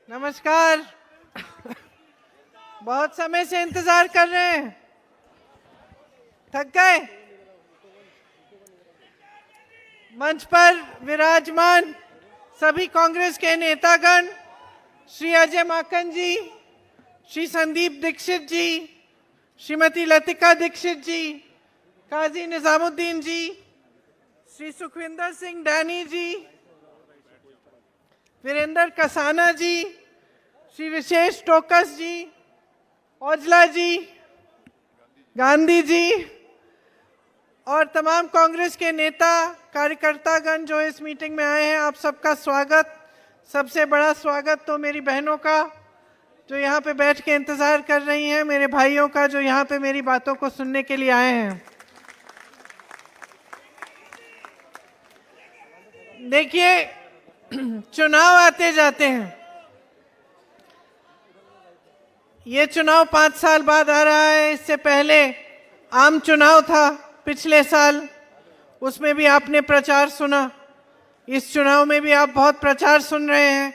नमस्कार। बहुत समय से इंतजार कर रहे हैं, थक गए। मंच पर विराजमान सभी कांग्रेस के नेतागण, श्री अजय माकन जी, श्री संदीप दीक्षित जी, श्रीमती लतिका दीक्षित जी, काजी निजामुद्दीन जी, श्री सुखविंदर सिंह डैनी जी, वीरेंद्र कसाना जी, श्री विशेष टोकस जी, औजला जी, गांधी जी और तमाम कांग्रेस के नेता कार्यकर्तागण जो इस मीटिंग में आए हैं, आप सबका स्वागत। सबसे बड़ा स्वागत तो मेरी बहनों का जो यहाँ पे बैठ के इंतज़ार कर रही हैं, मेरे भाइयों का जो यहाँ पे मेरी बातों को सुनने के लिए आए हैं। देखिए, चुनाव आते जाते हैं। ये चुनाव 5 साल बाद आ रहा है। इससे पहले आम चुनाव था पिछले साल, उसमें भी आपने प्रचार सुना। इस चुनाव में भी आप बहुत प्रचार सुन रहे हैं।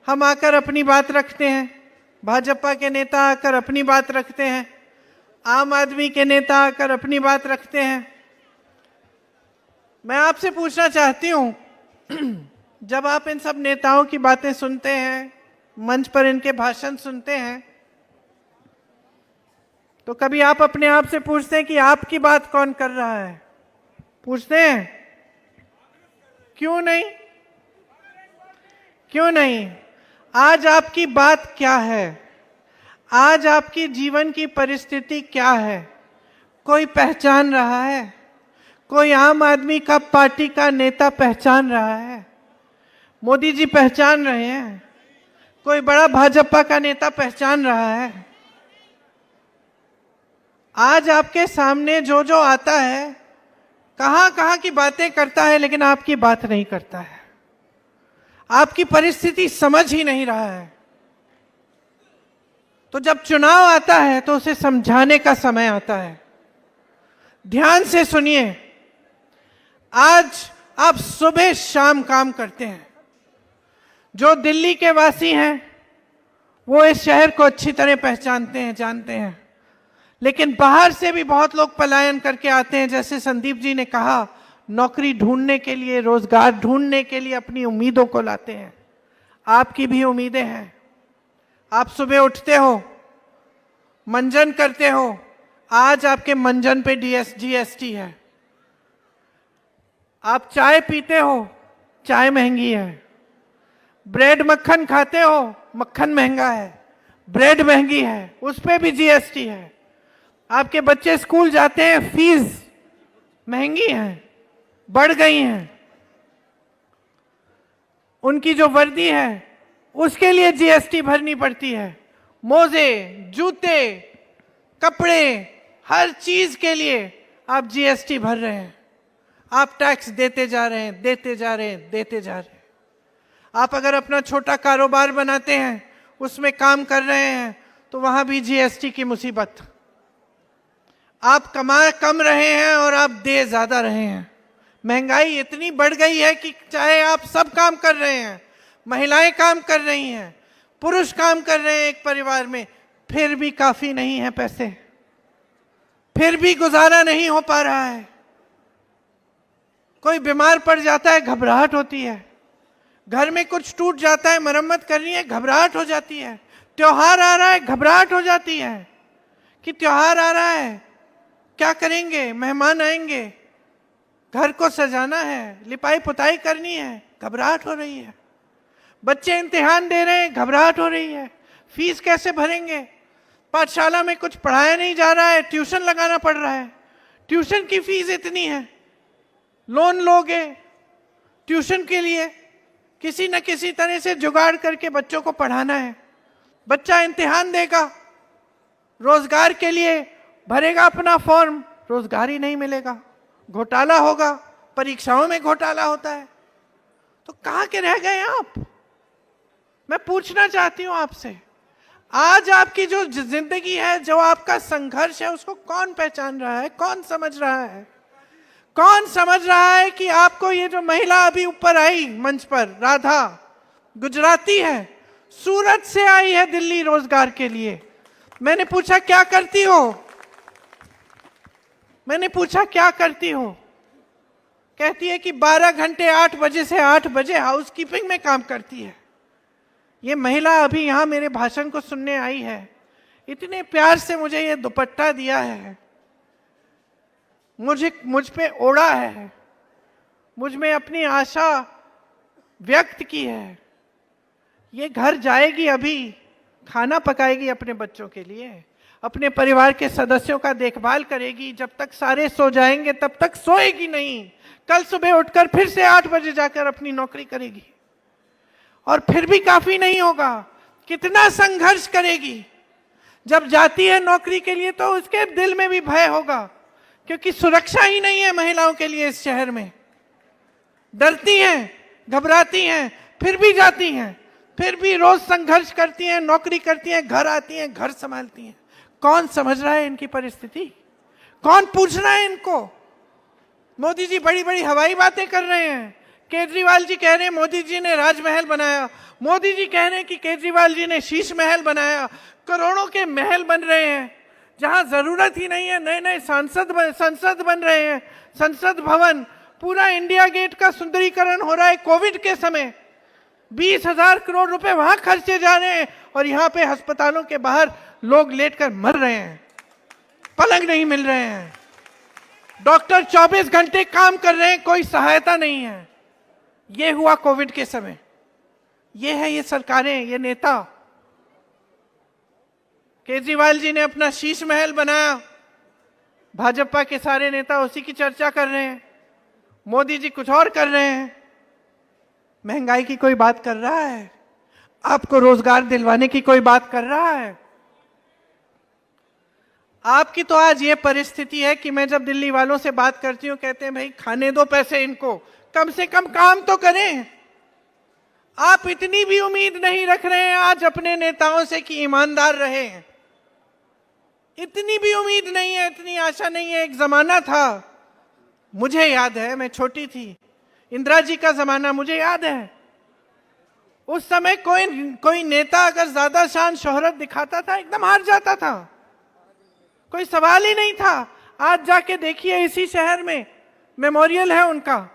हम आकर अपनी बात रखते हैं, भाजपा के नेता आकर अपनी बात रखते हैं, आम आदमी के नेता आकर अपनी बात रखते हैं। मैं आपसे पूछना चाहती हूँ, जब आप इन सब नेताओं की बातें सुनते हैं, मंच पर इनके भाषण सुनते हैं, तो कभी आप अपने आप से पूछते हैं कि आपकी बात कौन कर रहा है? पूछते हैं? क्यों नहीं? क्यों नहीं? आज आपकी बात क्या है? आज आपकी जीवन की परिस्थिति क्या है? कोई पहचान रहा है? कोई आम आदमी का पार्टी का नेता पहचान रहा है? मोदी जी पहचान रहे हैं? कोई बड़ा भाजपा का नेता पहचान रहा है? आज आपके सामने जो जो आता है, कहां कहां की बातें करता है, लेकिन आपकी बात नहीं करता है। आपकी परिस्थिति समझ ही नहीं रहा है। तो जब चुनाव आता है तो उसे समझाने का समय आता है। ध्यान से सुनिए। आज आप सुबह शाम काम करते हैं। जो दिल्ली के वासी हैं वो इस शहर को अच्छी तरह पहचानते हैं, जानते हैं। लेकिन बाहर से भी बहुत लोग पलायन करके आते हैं। जैसे संदीप जी ने कहा, नौकरी ढूंढने के लिए, रोजगार ढूंढने के लिए अपनी उम्मीदों को लाते हैं। आपकी भी उम्मीदें हैं। आप सुबह उठते हो, मंजन करते हो। आज आपके मंजन पे जीएसटी है। आप चाय पीते हो, चाय महंगी है। ब्रेड मक्खन खाते हो, मक्खन महंगा है। ब्रेड महंगी है, उस पे भी जीएसटी है। आपके बच्चे स्कूल जाते हैं, फीस महंगी है, बढ़ गई है। उनकी जो वर्दी है उसके लिए जीएसटी भरनी पड़ती है। मोजे, जूते, कपड़े, हर चीज के लिए आप जीएसटी भर रहे हैं। आप टैक्स देते जा रहे हैं, देते जा रहे हैं, देते जा रहे हैं। आप अगर अपना छोटा कारोबार बनाते हैं, उसमें काम कर रहे हैं, तो वहां भी जीएसटी की मुसीबत। आप कमा कम रहे हैं और आप दे ज्यादा रहे हैं। महंगाई इतनी बढ़ गई है कि चाहे आप सब काम कर रहे हैं, महिलाएं काम कर रही हैं, पुरुष काम कर रहे हैं एक परिवार में, फिर भी काफी नहीं है पैसे, फिर भी गुजारा नहीं हो पा रहा है। कोई बीमार पड़ जाता है, घबराहट होती है। घर में कुछ टूट जाता है, मरम्मत करनी है, घबराहट हो जाती है। त्योहार आ रहा है, घबराहट हो जाती है कि त्योहार आ रहा है, क्या करेंगे, मेहमान आएंगे, घर को सजाना है, लिपाई पुताई करनी है, घबराहट हो रही है। बच्चे इम्तिहान दे रहे हैं, घबराहट हो रही है। फीस कैसे भरेंगे? पाठशाला में कुछ पढ़ाया नहीं जा रहा है, ट्यूशन लगाना पड़ रहा है। ट्यूशन की फीस इतनी है, लोन लोगे ट्यूशन के लिए, किसी न किसी तरह से जुगाड़ करके बच्चों को पढ़ाना है। बच्चा इम्तिहान देगा, रोजगार के लिए भरेगा अपना फॉर्म, रोजगार ही नहीं मिलेगा, घोटाला होगा, परीक्षाओं में घोटाला होता है। तो कहां के रह गए आप? मैं पूछना चाहती हूं आपसे, आज आपकी जो जिंदगी है, जो आपका संघर्ष है, उसको कौन पहचान रहा है? कौन समझ रहा है? कौन समझ रहा है कि आपको ये जो महिला अभी ऊपर आई मंच पर, राधा, गुजराती है, सूरत से आई है दिल्ली रोजगार के लिए। मैंने पूछा क्या करती हो, मैंने पूछा क्या करती हो, कहती है कि 12 घंटे 8 बजे से 8 बजे हाउसकीपिंग में काम करती है। ये महिला अभी यहां मेरे भाषण को सुनने आई है, इतने प्यार से मुझे ये दुपट्टा दिया है, मुझ पे ओढ़ा है, मुझ में अपनी आशा व्यक्त की है। ये घर जाएगी, अभी खाना पकाएगी अपने बच्चों के लिए, अपने परिवार के सदस्यों का देखभाल करेगी, जब तक सारे सो जाएंगे तब तक सोएगी नहीं। कल सुबह उठकर फिर से 8 बजे जाकर अपनी नौकरी करेगी, और फिर भी काफी नहीं होगा, कितना संघर्ष करेगी। जब जाती है नौकरी के लिए तो उसके दिल में भी भय होगा, क्योंकि सुरक्षा ही नहीं है महिलाओं के लिए इस शहर में। डरती हैं, घबराती हैं, फिर भी जाती हैं, फिर भी रोज संघर्ष करती हैं, नौकरी करती हैं, घर आती हैं, घर संभालती हैं। कौन समझ रहा है इनकी परिस्थिति? कौन पूछ रहा है इनको? मोदी जी बड़ी बड़ी हवाई बातें कर रहे हैं, केजरीवाल जी कह रहे हैं मोदी जी ने राजमहल बनाया, मोदी जी कह रहे हैं कि केजरीवाल जी ने शीश महल बनाया। करोड़ों के महल बन रहे हैं जहां जरूरत ही नहीं है, नए नए संसद बन रहे हैं, संसद भवन, पूरा इंडिया गेट का सुंदरीकरण हो रहा है। कोविड के समय 20,000 करोड़ रुपए वहां खर्चे जा रहे हैं, और यहाँ पे अस्पतालों के बाहर लोग लेटकर मर रहे हैं, पलंग नहीं मिल रहे हैं, डॉक्टर 24 घंटे काम कर रहे हैं, कोई सहायता नहीं है। ये हुआ कोविड के समय। ये है ये सरकारें, ये नेता। केजरीवाल जी ने अपना शीश महल बनाया, भाजपा के सारे नेता उसी की चर्चा कर रहे हैं, मोदी जी कुछ और कर रहे हैं। महंगाई की कोई बात कर रहा है? आपको रोजगार दिलवाने की कोई बात कर रहा है? आपकी तो आज ये परिस्थिति है कि मैं जब दिल्ली वालों से बात करती हूँ, कहते हैं भाई खाने दो पैसे इनको, कम से कम काम तो करें। आप इतनी भी उम्मीद नहीं रख रहे हैं आज अपने नेताओं से कि ईमानदार रहे। इतनी भी उम्मीद नहीं है, इतनी आशा नहीं है। एक जमाना था, मुझे याद है, मैं छोटी थी, इंदिरा जी का जमाना मुझे याद है। उस समय कोई नेता अगर ज्यादा शान शोहरत दिखाता था, एकदम हार जाता था, कोई सवाल ही नहीं था। आज जाके देखिए, इसी शहर में मेमोरियल है उनका,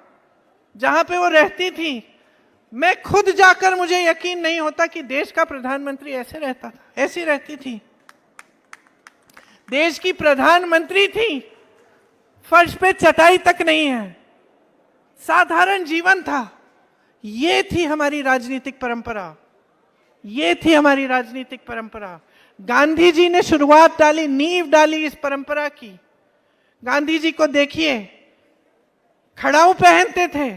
जहां पे वो रहती थी। मैं खुद जाकर, मुझे यकीन नहीं होता कि देश का प्रधानमंत्री ऐसे रहता था, ऐसी रहती थी। देश की प्रधानमंत्री थी, फर्श पे चटाई तक नहीं है, साधारण जीवन था। ये थी हमारी राजनीतिक परंपरा, ये थी हमारी राजनीतिक परंपरा। गांधी जी ने शुरुआत डाली, नींव डाली इस परंपरा की। गांधी जी को देखिए, खड़ाऊ पहनते थे।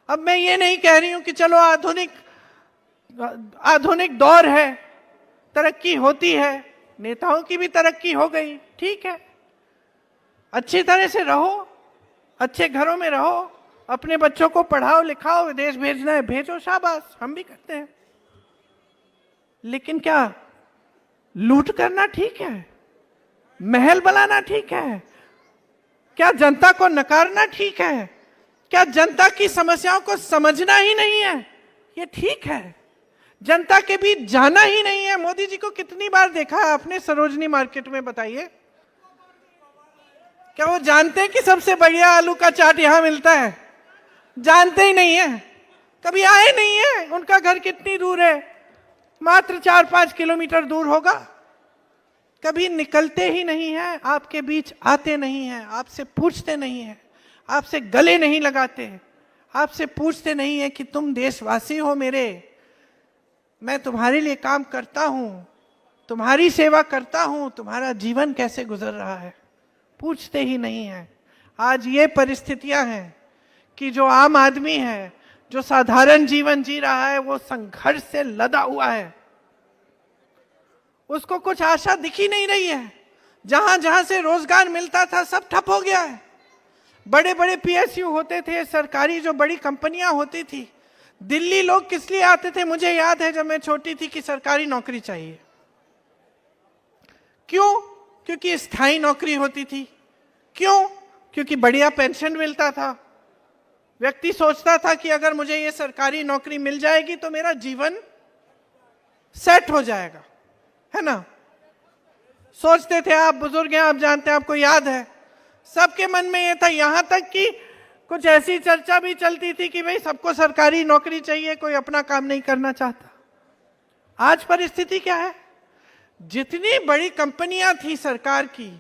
अब मैं ये नहीं कह रही हूं कि चलो आधुनिक दौर है, तरक्की होती है, नेताओं की भी तरक्की हो गई, ठीक है, अच्छी तरह से रहो, अच्छे घरों में रहो, अपने बच्चों को पढ़ाओ लिखाओ, विदेश भेजना है भेजो, शाबाश, हम भी करते हैं। लेकिन क्या लूट करना ठीक है? महल बनाना ठीक है? क्या जनता को नकारना ठीक है? क्या जनता की समस्याओं को समझना ही नहीं है? ये ठीक है? जनता के बीच जाना ही नहीं है? मोदी जी को कितनी बार देखा है आपने सरोजनी मार्केट में, बताइए? क्या वो जानते हैं कि सबसे बढ़िया आलू का चाट यहां मिलता है? जानते ही नहीं है, कभी आए नहीं है। उनका घर कितनी दूर है? मात्र 4-5 किलोमीटर दूर होगा। कभी निकलते ही नहीं है, आपके बीच आते नहीं हैं, आपसे पूछते नहीं हैं, आपसे गले नहीं लगाते, आपसे पूछते नहीं है कि तुम देशवासी हो मेरे, मैं तुम्हारे लिए काम करता हूं, तुम्हारी सेवा करता हूं, तुम्हारा जीवन कैसे गुजर रहा है, पूछते ही नहीं है। आज ये परिस्थितियां हैं कि जो आम आदमी है, जो साधारण जीवन जी रहा है, वो संघर्ष से लदा हुआ है, उसको कुछ आशा दिख ही नहीं रही है। जहां जहां से रोजगार मिलता था सब ठप हो गया है। बड़े बड़े पीएसयू होते थे, सरकारी जो बड़ी कंपनियां होती थी, दिल्ली लोग किस लिए आते थे? मुझे याद है जब मैं छोटी थी कि सरकारी नौकरी चाहिए। क्यों? क्योंकि स्थायी नौकरी होती थी। क्यों? क्योंकि बढ़िया पेंशन मिलता था। व्यक्ति सोचता था कि अगर मुझे ये सरकारी नौकरी मिल जाएगी तो मेरा जीवन सेट हो जाएगा, है ना। सोचते थे, आप बुजुर्ग हैं, आप जानते हैं, आपको याद है, सबके मन में ये था, यहां तक कि कुछ ऐसी चर्चा भी चलती थी कि भाई सबको सरकारी नौकरी चाहिए, कोई अपना काम नहीं करना चाहता। आज परिस्थिति क्या है? जितनी बड़ी कंपनियां थी सरकार की,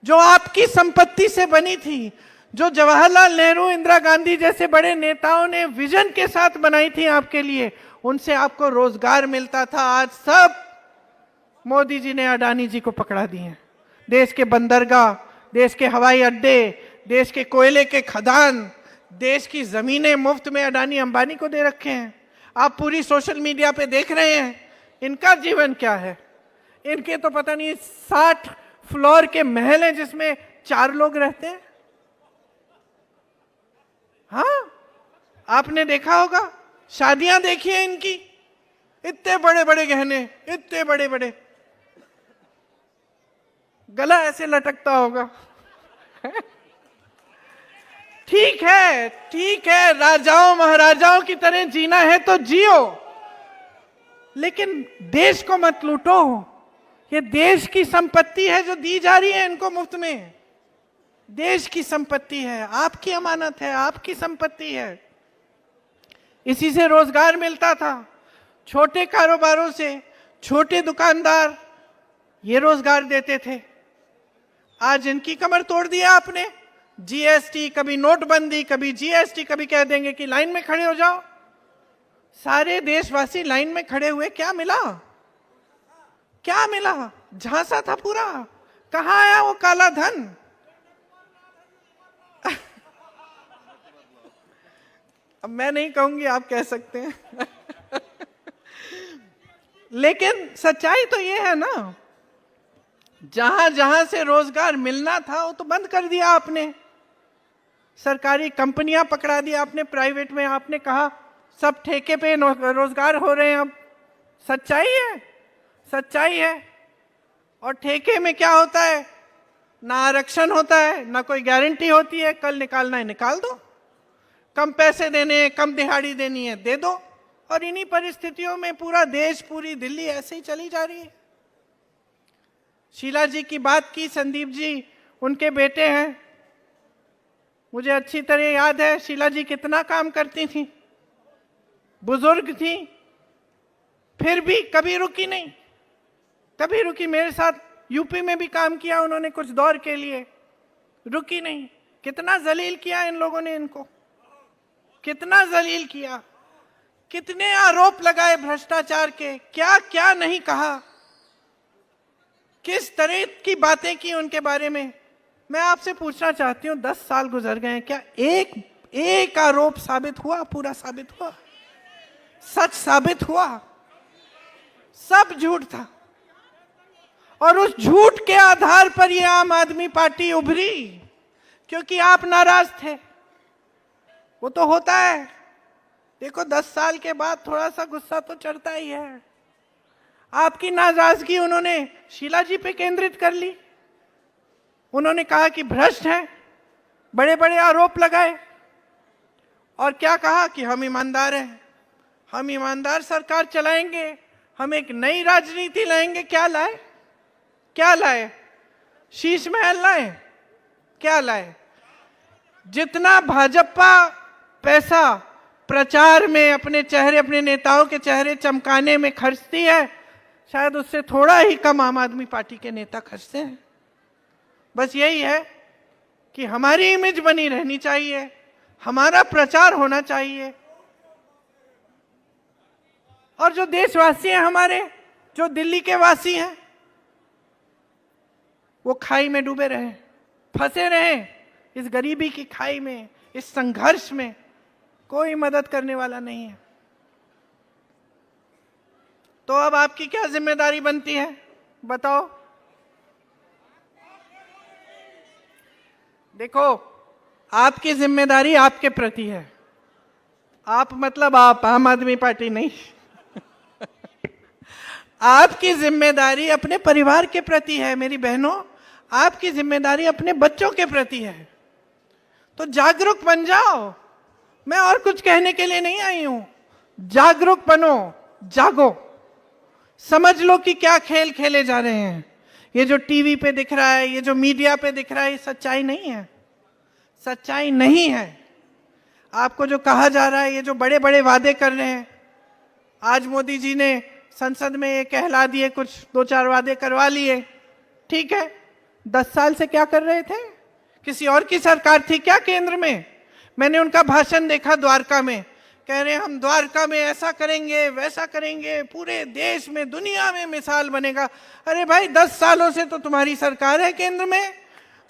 जो आपकी संपत्ति से बनी थी, जो जवाहरलाल नेहरू, इंदिरा गांधी जैसे बड़े नेताओं ने विजन के साथ बनाई थी आपके लिए, उनसे आपको रोजगार मिलता था, आज सब मोदी जी ने अडानी जी को पकड़ा दिए हैं। देश के बंदरगाह, देश के हवाई अड्डे, देश के कोयले के खदान, देश की जमीनें मुफ्त में अडानी अंबानी को दे रखे हैं। आप पूरी सोशल मीडिया पे देख रहे हैं इनका जीवन क्या है। इनके तो पता नहीं 60 फ्लोर के महल हैं जिसमें 4 लोग रहते हैं। हाँ, आपने देखा होगा, शादियां देखिए इनकी, इतने बड़े बड़े गहने, इतने बड़े बड़े, गला ऐसे लटकता होगा। ठीक है, ठीक है, राजाओं महाराजाओं की तरह जीना है तो जियो, लेकिन देश को मत लूटो। ये देश की संपत्ति है जो दी जा रही है इनको मुफ्त में। देश की संपत्ति है, आपकी अमानत है, आपकी संपत्ति है। इसी से रोजगार मिलता था। छोटे कारोबारों से छोटे दुकानदार ये रोजगार देते थे। आज इनकी कमर तोड़ दिया आपने। जीएसटी, कभी नोटबंदी, कभी जीएसटी, कभी कह देंगे कि लाइन में खड़े हो जाओ। सारे देशवासी लाइन में खड़े हुए, क्या मिला? क्या मिला? झांसा था पूरा। कहां आया वो काला धन? अब मैं नहीं कहूंगी, आप कह सकते हैं। लेकिन सच्चाई तो ये है ना, जहां जहां से रोजगार मिलना था वो तो बंद कर दिया आपने। सरकारी कंपनियां पकड़ा दी आपने, प्राइवेट में आपने कहा सब ठेके पे रोजगार हो रहे हैं। अब सच्चाई है, सच्चाई है। और ठेके में क्या होता है? ना आरक्षण होता है, ना कोई गारंटी होती है, कल निकालना है निकाल दो, कम पैसे देने हैं, कम दिहाड़ी देनी है दे दो। और इन्हीं परिस्थितियों में पूरा देश, पूरी दिल्ली ऐसे ही चली जा रही है। शीला जी की बात की, संदीप जी उनके बेटे हैं। मुझे अच्छी तरह याद है शीला जी कितना काम करती थी, बुजुर्ग थी, फिर भी कभी रुकी नहीं, कभी रुकी। मेरे साथ यूपी में भी काम किया उन्होंने कुछ दौर के लिए, रुकी नहीं। कितना जलील किया इन लोगों ने इनको, कितना जलील किया, कितने आरोप लगाए भ्रष्टाचार के, क्या क्या नहीं कहा, किस तरह की बातें की उनके बारे में। मैं आपसे पूछना चाहती हूं, 10 साल गुजर गए हैं, क्या एक आरोप साबित हुआ, पूरा साबित हुआ, सच साबित हुआ? सब झूठ था। और उस झूठ के आधार पर ये आम आदमी पार्टी उभरी, क्योंकि आप नाराज थे। वो तो होता है, देखो 10 साल के बाद थोड़ा सा गुस्सा तो चढ़ता ही है। आपकी नाराजगी उन्होंने शीला जी पे केंद्रित कर ली। उन्होंने कहा कि भ्रष्ट है, बड़े बड़े आरोप लगाए, और क्या कहा कि हम ईमानदार हैं, हम ईमानदार सरकार चलाएंगे, हम एक नई राजनीति लाएंगे। क्या लाए? क्या लाए? शीश महल लाए? क्या लाए? जितना भाजपा पैसा प्रचार में अपने चेहरे, अपने नेताओं के चेहरे चमकाने में खर्चती है, शायद उससे थोड़ा ही कम आम आदमी पार्टी के नेता खर्चते हैं। बस यही है कि हमारी इमेज बनी रहनी चाहिए, हमारा प्रचार होना चाहिए, और जो देशवासी हैं हमारे, जो दिल्ली के वासी हैं, वो खाई में डूबे रहे, फंसे रहे इस गरीबी की खाई में, इस संघर्ष में। कोई मदद करने वाला नहीं है। तो अब आपकी क्या जिम्मेदारी बनती है, बताओ? देखो, आपकी जिम्मेदारी आपके प्रति है। आप मतलब आप, आम आदमी पार्टी नहीं। आपकी जिम्मेदारी अपने परिवार के प्रति है मेरी बहनों, आपकी जिम्मेदारी अपने बच्चों के प्रति है। तो जागरूक बन जाओ। मैं और कुछ कहने के लिए नहीं आई हूं। जागरूक बनो, जागो। समझ लो कि क्या खेल खेले जा रहे हैं। ये जो टीवी पे दिख रहा है, ये जो मीडिया पे दिख रहा है, ये सच्चाई नहीं है, सच्चाई नहीं है। आपको जो कहा जा रहा है, ये जो बड़े बड़े वादे कर रहे हैं, आज मोदी जी ने संसद में ये कहला दिए, कुछ 2-4 वादे करवा लिए, ठीक है। 10 साल से क्या कर रहे थे? किसी और की सरकार थी क्या केंद्र में? मैंने उनका भाषण देखा द्वारका में, कह रहे हैं हम द्वारका में ऐसा करेंगे वैसा करेंगे, पूरे देश में दुनिया में मिसाल बनेगा। अरे भाई 10 सालों से तो तुम्हारी सरकार है केंद्र में,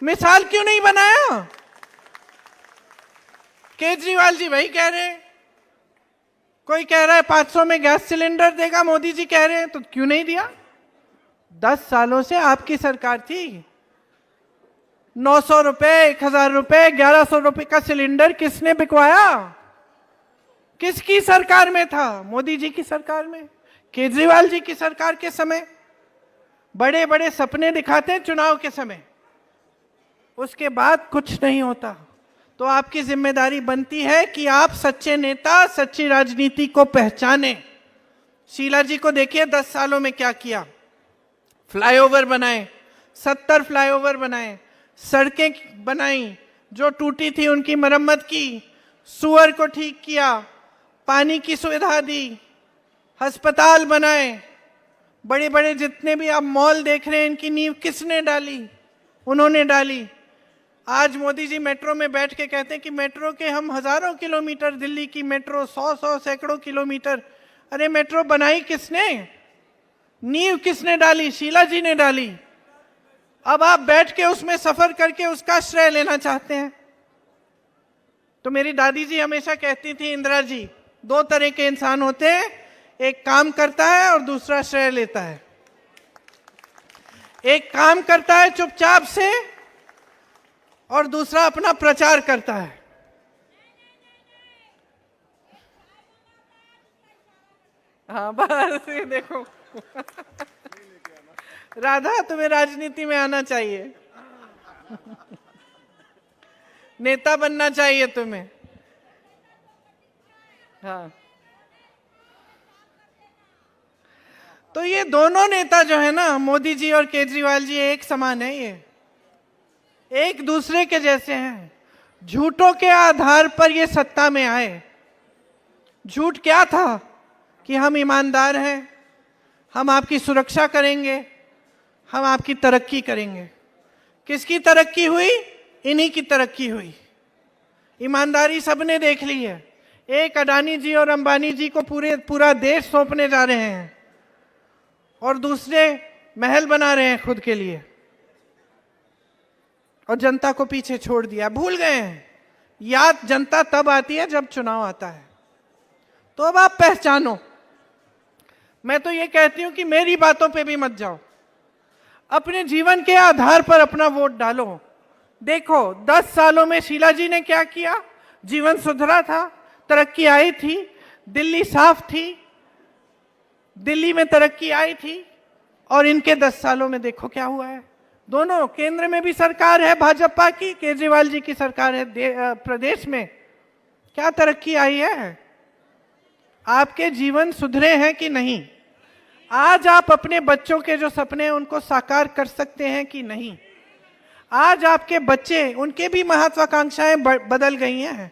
मिसाल क्यों नहीं बनाया? केजरीवाल जी वही कह रहे हैं, कोई कह रहा है 500 में गैस सिलेंडर देगा, मोदी जी कह रहे हैं, तो क्यों नहीं दिया? 10 सालों से आपकी सरकार थी। 900 रुपए, 1000 रुपए, 1100 रुपए का सिलेंडर किसने बिकवाया? किसकी सरकार में था? मोदी जी की सरकार में, केजरीवाल जी की सरकार के समय। बड़े बड़े सपने दिखाते हैं चुनाव के समय, उसके बाद कुछ नहीं होता। तो आपकी जिम्मेदारी बनती है कि आप सच्चे नेता, सच्ची राजनीति को पहचाने। शीला जी को देखिए 10 सालों में क्या किया। फ्लाईओवर बनाए, 70 फ्लाईओवर बनाए, सड़कें बनाई, जो टूटी थी उनकी मरम्मत की, सुअर को ठीक किया, पानी की सुविधा दी, अस्पताल बनाए, बड़े बड़े जितने भी आप मॉल देख रहे हैं, इनकी नींव किसने डाली? उन्होंने डाली। आज मोदी जी मेट्रो में बैठ के कहते हैं कि मेट्रो के हम हजारों किलोमीटर, दिल्ली की मेट्रो 100 सैकड़ों किलोमीटर। अरे मेट्रो बनाई किसने? नींव किसने डाली? शीला जी ने डाली। अब आप बैठ के उसमें सफर करके उसका श्रेय लेना चाहते हैं। तो मेरी दादी जी हमेशा कहती थी, इंदिरा जी, 2 तरह के इंसान होते हैं, एक काम करता है और दूसरा श्रेय लेता है। एक काम करता है चुपचाप से और दूसरा अपना प्रचार करता है। हाँ बस ये देखो राधा, तुम्हें राजनीति में आना चाहिए, नेता बनना चाहिए तुम्हें। हाँ, तो ये दोनों नेता जो है ना, मोदी जी और केजरीवाल जी, एक समान है, ये एक दूसरे के जैसे हैं। झूठों के आधार पर ये सत्ता में आए। झूठ क्या था? कि हम ईमानदार हैं, हम आपकी सुरक्षा करेंगे, हम आपकी तरक्की करेंगे। किसकी तरक्की हुई? इन्हीं की तरक्की हुई। ईमानदारी सबने देख ली है। एक अडानी जी और अंबानी जी को पूरा देश सौंपने जा रहे हैं और दूसरे महल बना रहे हैं खुद के लिए, और जनता को पीछे छोड़ दिया, भूल गए हैं। याद जनता तब आती है जब चुनाव आता है। तो अब आप पहचानो। मैं तो ये कहती हूं कि मेरी बातों पे भी मत जाओ, अपने जीवन के आधार पर अपना वोट डालो। देखो 10 सालों में शीला जी ने क्या किया? जीवन सुधरा था, तरक्की आई थी, दिल्ली साफ थी, दिल्ली में तरक्की आई थी। और इनके 10 सालों में देखो क्या हुआ है। दोनों, केंद्र में भी सरकार है भाजपा की, केजरीवाल जी की सरकार है प्रदेश में, क्या तरक्की आई है? आपके जीवन सुधरे हैं कि नहीं? आज आप अपने बच्चों के जो सपने हैं उनको साकार कर सकते हैं कि नहीं? आज आपके बच्चे, उनके भी महत्वाकांक्षाएं बदल गई हैं।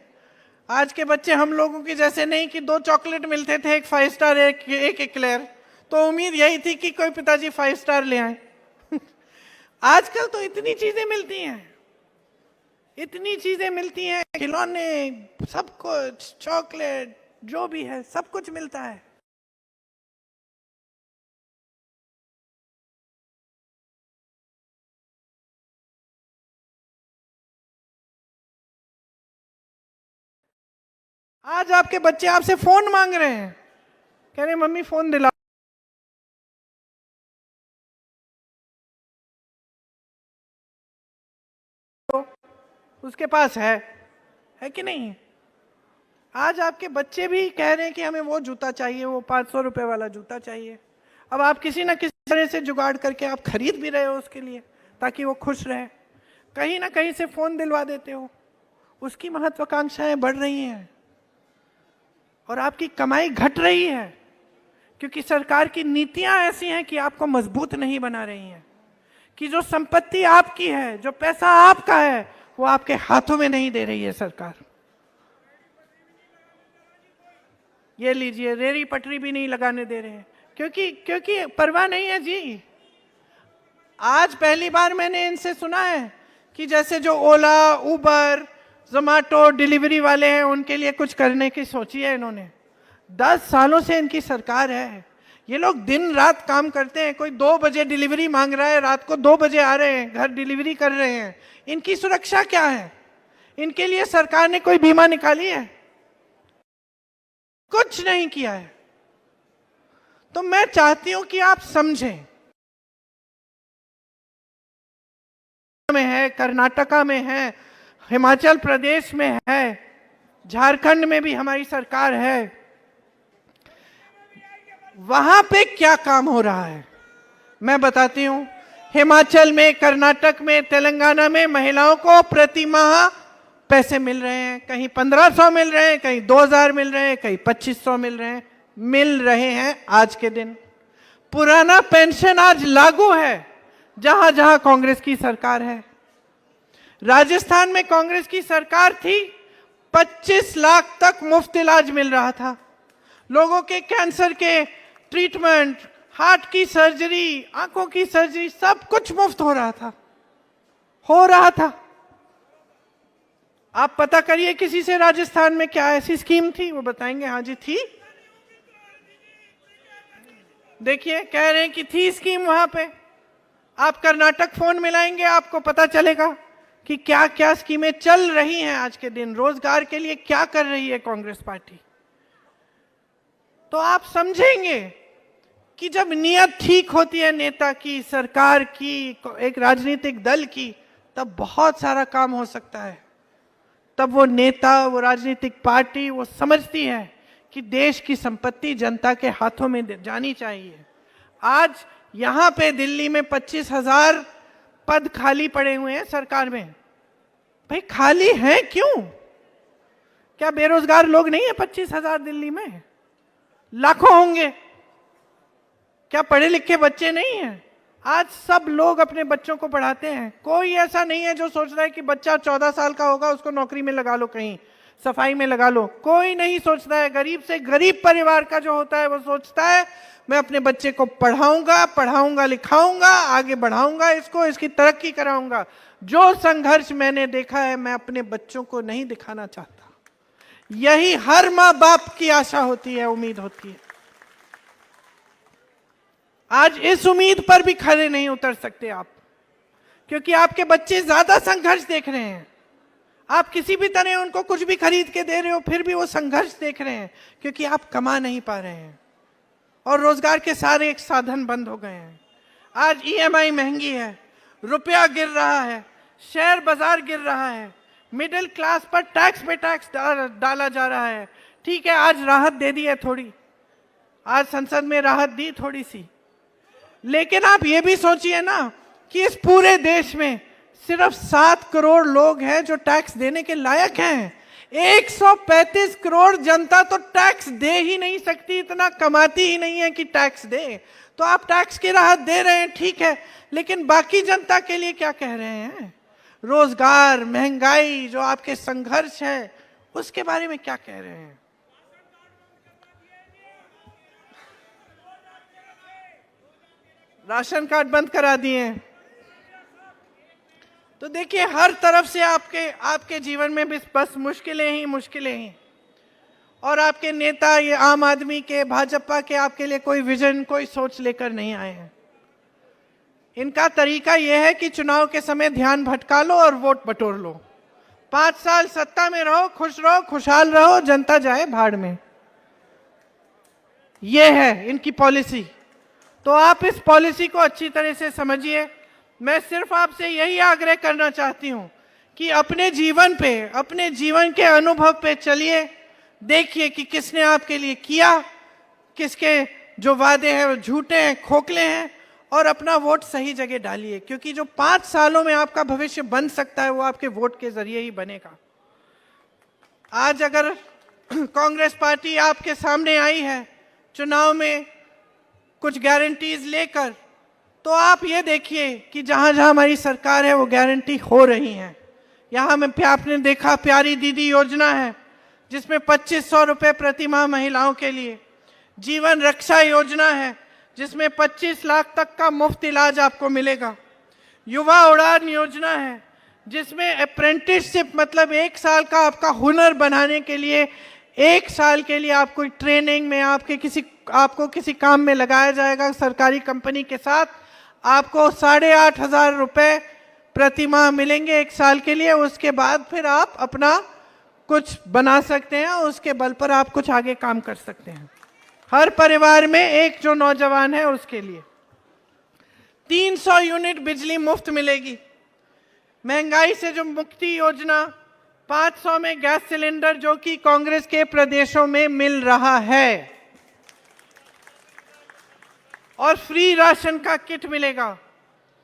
आज के बच्चे हम लोगों की जैसे नहीं कि 2 चॉकलेट मिलते थे, एक 5 स्टार, एक एक्लेयर, तो उम्मीद यही थी कि कोई पिताजी 5 स्टार ले आए। आजकल तो इतनी चीजें मिलती हैं, इतनी चीजें मिलती हैं, खिलौने, सब कुछ, चॉकलेट, जो भी है सब कुछ मिलता है। आज आपके बच्चे आपसे फोन मांग रहे हैं, कह रहे मम्मी फोन दिला। उसके पास है कि नहीं? आज आपके बच्चे भी कह रहे हैं कि हमें वो जूता चाहिए, वो 500 रुपए वाला जूता चाहिए। अब आप किसी ना किसी तरह से जुगाड़ करके आप खरीद भी रहे हो उसके लिए, ताकि वो खुश रहे। कहीं ना कहीं से फोन दिलवा देते हो, उसकी महत्वाकांक्षाएं बढ़ रही हैं और आपकी कमाई घट रही है। क्योंकि सरकार की नीतियां ऐसी हैं कि आपको मजबूत नहीं बना रही हैं, कि जो संपत्ति आपकी है, जो पैसा आपका है, वो आपके हाथों में नहीं दे रही है सरकार। ये लीजिए, रेहड़ी पटरी भी नहीं लगाने दे रहे हैं, क्योंकि परवाह नहीं है जी। आज पहली बार मैंने इनसे सुना है कि जैसे जो ओला, उबर, जोमैटो डिलीवरी वाले हैं, उनके लिए कुछ करने की सोची है इन्होंने। 10 सालों से इनकी सरकार है, ये लोग दिन रात काम करते हैं। कोई 2 बजे डिलीवरी मांग रहा है, रात को 2 बजे आ रहे हैं, घर डिलीवरी कर रहे हैं। इनकी सुरक्षा क्या है? इनके लिए सरकार ने कोई बीमा निकाली है? कुछ नहीं किया है। तो मैं चाहती हूं कि आप समझें, में है, कर्नाटका में है, हिमाचल प्रदेश में है, झारखंड में भी हमारी सरकार है, वहां पे क्या काम हो रहा है मैं बताती हूं। हिमाचल में, कर्नाटक में, तेलंगाना में महिलाओं को प्रति माह पैसे मिल रहे हैं। कहीं 1500 मिल रहे हैं, कहीं 2000 मिल रहे हैं, कहीं 2500 मिल रहे हैं आज के दिन। पुराना पेंशन आज लागू है जहां जहां कांग्रेस की सरकार है। राजस्थान में कांग्रेस की सरकार थी, 25 लाख तक मुफ्त इलाज मिल रहा था। लोगों के कैंसर के ट्रीटमेंट, हार्ट की सर्जरी, आंखों की सर्जरी, सब कुछ मुफ्त हो रहा था। आप पता करिए किसी से राजस्थान में क्या ऐसी स्कीम थी, वो बताएंगे हाँ जी थी। देखिए, कह रहे हैं कि थी स्कीम वहां पे। आप कर्नाटक फोन मिलाएंगे, आपको पता चलेगा कि क्या क्या स्कीमें चल रही हैं आज के दिन। रोजगार के लिए क्या कर रही है कांग्रेस पार्टी। तो आप समझेंगे कि जब नीयत ठीक होती है नेता की, सरकार की, एक राजनीतिक दल की, तब बहुत सारा काम हो सकता है। तब वो नेता, वो राजनीतिक पार्टी, वो समझती है कि देश की संपत्ति जनता के हाथों में जानी चाहिए। आज यहां पे दिल्ली में 25,000 पद खाली पड़े हुए हैं सरकार में। भाई खाली हैं क्यों? क्या बेरोजगार लोग नहीं है 25,000 दिल्ली में? लाखों होंगे। क्या पढ़े लिखे बच्चे नहीं हैं? आज सब लोग अपने बच्चों को पढ़ाते हैं। कोई ऐसा नहीं है जो सोच रहा है कि बच्चा 14 साल का होगा उसको नौकरी में लगा लो, कहीं सफाई में लगा लो। कोई नहीं सोचता है। गरीब से गरीब परिवार का जो होता है वो सोचता है मैं अपने बच्चे को पढ़ाऊंगा, लिखाऊंगा, आगे बढ़ाऊंगा, इसकी तरक्की कराऊंगा। जो संघर्ष मैंने देखा है मैं अपने बच्चों को नहीं दिखाना चाहता। यही हर माँ बाप की आशा होती है, उम्मीद होती है। आज इस उम्मीद पर भी खड़े नहीं उतर सकते आप, क्योंकि आपके बच्चे ज्यादा संघर्ष देख रहे हैं। आप किसी भी तरह उनको कुछ भी खरीद के दे रहे हो, फिर भी वो संघर्ष देख रहे हैं, क्योंकि आप कमा नहीं पा रहे हैं और रोजगार के सारे एक साधन बंद हो गए हैं। आज ईएमआई महंगी है, रुपया गिर रहा है, शेयर बाजार गिर रहा है, मिडिल क्लास पर टैक्स पे टैक्स डाला जा रहा है। ठीक है, आज राहत दे दी है थोड़ी, आज संसद में राहत दी थोड़ी सी, लेकिन आप ये भी सोचिए ना कि इस पूरे देश में सिर्फ 7 करोड़ लोग हैं जो टैक्स देने के लायक हैं। 135 करोड़ जनता तो टैक्स दे ही नहीं सकती, इतना कमाती ही नहीं है कि टैक्स दे। तो आप टैक्स की राहत दे रहे हैं, ठीक है, लेकिन बाकी जनता के लिए क्या कह रहे हैं? रोजगार, महंगाई, जो आपके संघर्ष है, उसके बारे में क्या कह रहे हैं? राशन कार्ड बंद करा दिए। तो देखिए, हर तरफ से आपके जीवन में बस मुश्किलें ही। और आपके नेता, ये आम आदमी के, भाजपा के, आपके लिए कोई विजन, कोई सोच लेकर नहीं आए हैं। इनका तरीका यह है कि चुनाव के समय ध्यान भटका लो और वोट बटोर लो। 5 साल सत्ता में रहो, खुशहाल रहो, जनता जाए भाड़ में। यह है इनकी पॉलिसी। तो आप इस पॉलिसी को अच्छी तरह से समझिए। मैं सिर्फ आपसे यही आग्रह करना चाहती हूं कि अपने जीवन के अनुभव पे चलिए, देखिए कि किसने आपके लिए किया, किसके जो वादे हैं वो झूठे हैं, खोखले हैं, और अपना वोट सही जगह डालिए, क्योंकि जो 5 सालों में आपका भविष्य बन सकता है वो आपके वोट के जरिए ही बनेगा। आज अगर कांग्रेस पार्टी आपके सामने आई है चुनाव में कुछ गारंटीज लेकर, तो आप ये देखिए कि जहां जहां हमारी सरकार है वो गारंटी हो रही है। यहाँ में आपने देखा प्यारी दीदी योजना है जिसमें 2500 रुपये प्रति माह महिलाओं के लिए, जीवन रक्षा योजना है जिसमें 25 लाख तक का मुफ्त इलाज आपको मिलेगा, युवा उड़ान योजना है जिसमें अप्रेंटिसशिप मतलब 1 साल का आपका हुनर बनाने के लिए 1 साल के लिए आपको ट्रेनिंग में आपको किसी काम में लगाया जाएगा सरकारी कंपनी के साथ, आपको 8,500 रुपये प्रति माह मिलेंगे 1 साल के लिए। उसके बाद फिर आप अपना कुछ बना सकते हैं, उसके बल पर आप कुछ आगे काम कर सकते हैं। हर परिवार में एक जो नौजवान है उसके लिए 300 यूनिट बिजली मुफ्त मिलेगी। महंगाई से जो मुक्ति योजना, 500 में गैस सिलेंडर जो कि कांग्रेस के प्रदेशों में मिल रहा है, और फ्री राशन का किट मिलेगा,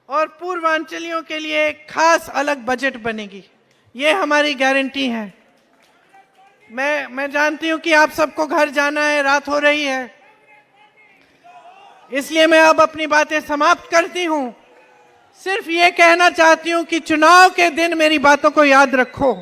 और पूर्वांचलियों के लिए एक खास अलग बजट बनेगी। ये हमारी गारंटी है। मैं जानती हूं कि आप सबको घर जाना है, रात हो रही है, इसलिए मैं अब अपनी बातें समाप्त करती हूं। सिर्फ ये कहना चाहती हूं कि चुनाव के दिन मेरी बातों को याद रखो,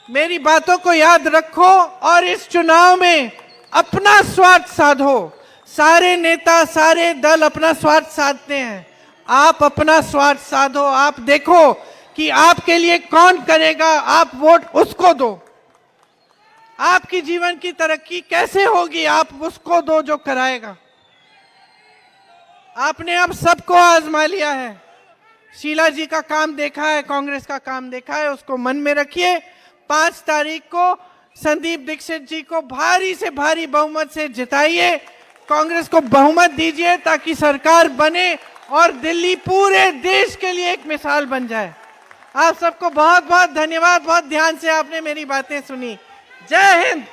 मेरी बातों को याद रखो और इस चुनाव में अपना स्वार्थ साधो। सारे नेता, सारे दल अपना स्वार्थ साधते हैं, आप अपना स्वार्थ साधो। आप देखो कि आपके लिए कौन करेगा, आप वोट उसको दो। आपकी जीवन की तरक्की कैसे होगी, आप उसको दो जो कराएगा। आपने अब सबको आजमा लिया है, शीला जी का काम देखा है, कांग्रेस का काम देखा है, उसको मन में रखिए। 5 तारीख को संदीप दीक्षित जी को भारी से भारी बहुमत से जिताइए, कांग्रेस को बहुमत दीजिए ताकि सरकार बने और दिल्ली पूरे देश के लिए एक मिसाल बन जाए। आप सबको बहुत बहुत धन्यवाद, बहुत ध्यान से आपने मेरी बातें सुनी। जय हिंद।